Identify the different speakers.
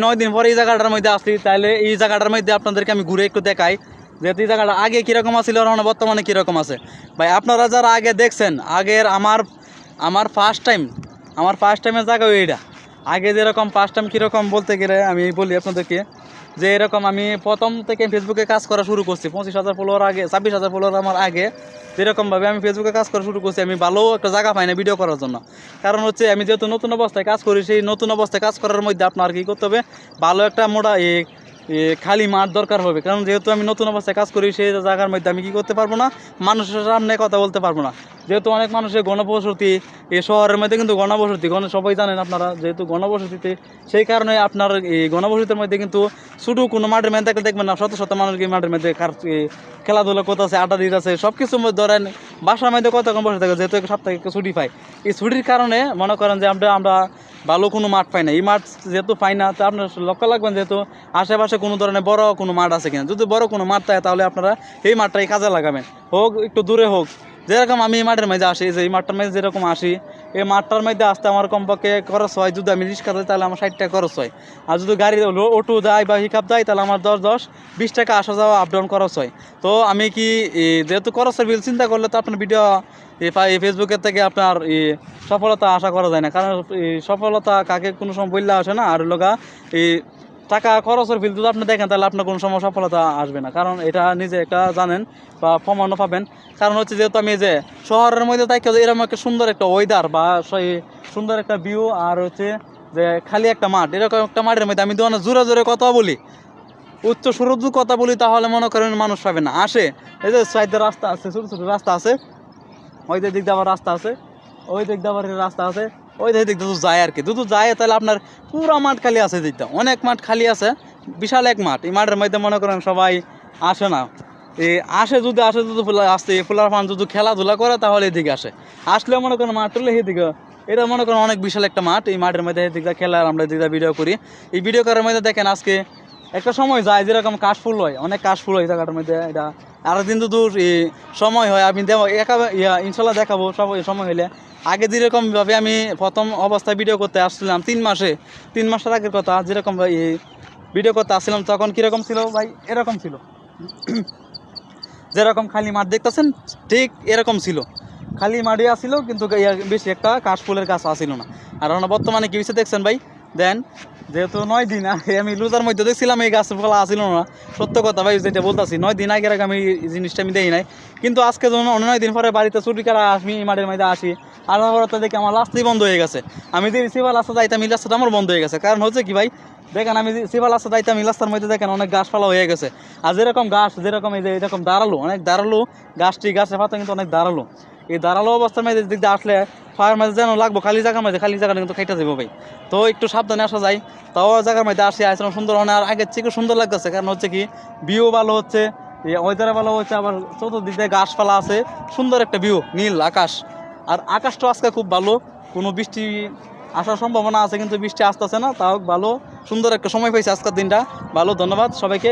Speaker 1: 9 দিন পরে এই জায়গাটার মধ্যে আসছি, তাহলে এই জায়গাটার মধ্যে আপনাদেরকে আমি ঘুরে একটু দেখাই যেহেতু এই জায়গাটা আগে কীরকম আছিল আর বর্তমানে কীরকম আছে। ভাই আপনারা যারা আগে দেখছেন, আগের আমার ফার্স্ট টাইমের জায়গা এইটা। আগে যেরকম ফার্স্ট টাইম কীরকম বলতে গেলে আমি বলি আপনাদেরকে যে এরকম আমি প্রথম থেকে ফেসবুকে কাজ করা শুরু করছি 25,000 ফলোয়ার আগে, 26,000 ফলোয়ার আমার আগে যেরকমভাবে আমি ফেসবুকে কাজ করা শুরু করছি, আমি ভালো একটা জায়গা পাই না ভিডিও করার জন্য। কারণ হচ্ছে আমি যেহেতু নতুন অবস্থায় কাজ করি, সেই নতুন অবস্থায় কাজ করার মধ্যে আপনার কী করতে হবে, ভালো একটা মোটা খালি মাঠ দরকার হবে। কারণ যেহেতু আমি নতুন অবস্থায় কাজ করি, সেই জায়গার মধ্যে আমি কী করতে পারবো না, মানুষের সামনে কথা বলতে পারবো না। যেহেতু অনেক মানুষের গণবসতি এই শহরের মধ্যে, কিন্তু গণবসতি সবাই জানেন আপনারা, যেহেতু গণবসতিতে সেই কারণে আপনার এই গণবসতির মধ্যে কিন্তু শুধু কোনো মাঠের মধ্যে দেখবেন না, শত শত মানুষ মাঠের মধ্যে খেলাধুলা করতেছে, আড্ডা দিতেছে, সব কিছু ধরেন বাসার মধ্যে কতক্ষণ বসে থাকে, যেহেতু সপ্তাহে ছুটি পাই। এই ছুটির কারণে মনে করেন যে আমরা ভালো কোনো মাঠ পাই না। এই মাঠ যেহেতু পাই না, তো আপনার লক্ষ্য রাখবেন যেহেতু আশেপাশে কোনো ধরনের বড় কোনো মাঠ আছে কিনা। যদি বড় কোনো মাঠ থাকে তাহলে আপনারা এই মাঠটাই কাজে লাগাবেন, হোক একটু দূরে হোক। যেরকম আমি এই মাঠের মধ্যে আসি, যে এই মাঠটার মধ্যে যেরকম আসি, এই মাঠটার মধ্যে আসতে আমার কমপক্ষে খরচ হয়, যদি আমি রিক্সা যাই তাহলে আমার 60 টাকা খরচ হয়। আর যদি গাড়ি অটো যায় বা হিকাপ যায় তাহলে আমার 10-20 টাকা আসা যাওয়া আপ ডাউন খরচ হয়। তো আমি কি যেহেতু খরচের বিল চিন্তা করলে তো আপনার ভিডিও ফেসবুকের থেকে আপনার সফলতা আশা করা যায় না। কারণ সফলতা কাকে কোনো সময় বললে আসে না। আর লোকা এই টাকা খরচের বিল যদি আপনি দেখেন তাহলে আপনার কোনো সময় সফলতা আসবে না। কারণ এটা নিজে একটা জানেন বা প্রমাণও পাবেন। কারণ হচ্ছে যেহেতু আমি যে শহরের মধ্যে তাই এরকম একটা সুন্দর একটা ওয়েদার বা সুন্দর একটা ভিউ, আর হচ্ছে যে খালি একটা মাঠ, এরকম একটা মাঠের মধ্যে আমি অনেক জোরে জোরে কথা বলি, উচ্চ সুরজ কথা বলি, তাহলে মনে করেন মানুষ পাবে না। আসে এই যে সাইডে রাস্তা আছে, ছোটো ছোটো রাস্তা আছে, ওই দিক দিয়ে আবার রাস্তা আছে, ওই দিক দিয়ে আবার রাস্তা আছে, ওই দিক দিয়ে যায় আর কি। দুটো যায় তাহলে আপনার পুরো মাঠ খালি আছে, দিকটা অনেক মাঠ খালি আছে, বিশাল এক মাঠ। এই মাঠের মধ্যে মনে করেন সবাই আসে না, আসে যদি আসতে ফুলার ফান যদি খেলাধুলা করে তাহলে এদিকে আসে। আসলে মনে করেন মাঠ তুললে সেদিকে, এটা মনে করেন অনেক বিশাল একটা মাঠ। এই মাঠের মধ্যে এদিকটা খেলার আমরা এদিকটা ভিডিও করি। এই ভিডিও করার মধ্যে দেখেন আজকে একটা সময় যায় যেরকম কাশফুল হয়, অনেক কাশফুল হয় জায়গাটার মধ্যে। এটা আরও দিন তো সময় হয়, আমি ইনশাল্লাহ দেখাবো সব সময় হইলে। আগে যেরকমভাবে আমি প্রথম অবস্থায় ভিডিও করতে আসছিলাম 3 মাসের আগের কথা, যেরকম ভাই ভিডিও করতে আসছিলাম তখন কীরকম ছিল ভাই, এরকম ছিল যেরকম খালি মাঠ দেখতেছেন ঠিক এরকম ছিল, খালি মাঠই আসছিল, কিন্তু বেশি একটা কাশফুলের গাছ আসছিল না। আর বর্তমানে কী হয়েছে দেখছেন ভাই, দেন যেহেতু 9 দিন আগে আমি লুজার মধ্যে দেখছিলাম এই গাছ ফলা আসছিল না। সত্য কথা ভাই যেটা বলতেছি, 9 দিন আগের আগে আমি এই জিনিসটা আমি দেখি নাই। কিন্তু আজকে যখন 9 দিন পরে বাড়িতে ছুটি কারা আসি, মাঠের মধ্যে আসি, আসার পর দেখি আমার রাস্তাই বন্ধ হয়ে গেছে। আমি যে সিভাল রাস্তা যাইতাম এই রাস্তাটা আমার বন্ধ হয়ে গেছে। কারণ হচ্ছে কি ভাই, দেখেন আমি সিভাল রাস্তা যাইতাম এই রাস্তার মধ্যে দেখেন অনেক গাছপালা হয়ে গেছে। আর যেরকম গাছ যেরকম এই যে এরকম দাঁড়ালো, অনেক দাঁড়ালো গাছের পাতা কিন্তু অনেক দাঁড়ালো। এই দাঁড়ালো অবস্থার মধ্যে দিক দিয়ে আসলে ফায়ার মাঝে যেন লাগবো, খালি জায়গার মধ্যে, খালি জায়গাটা কিন্তু খাইতে যাবো ভাই। তো একটু সাবধানে আসা যায়। তাও জায়গার মধ্যে আসি, আসলাম সুন্দর, আর আগের থেকে সুন্দর লাগতেছে। কারণ হচ্ছে কি ভিউ ভালো হচ্ছে, ওয়েদারে ভালো হচ্ছে, আবার চতুর্দিক দিয়ে গাছপালা আছে, সুন্দর একটা ভিউ, নীল আকাশ। আর আকাশটা আজকে খুব ভালো, কোনো বৃষ্টি আসার সম্ভাবনা আছে কিন্তু বৃষ্টি আসতেছে না, তাও ভালো সুন্দর একটা সময় পাইছে আজকের দিনটা। ভালো, ধন্যবাদ সবাইকে।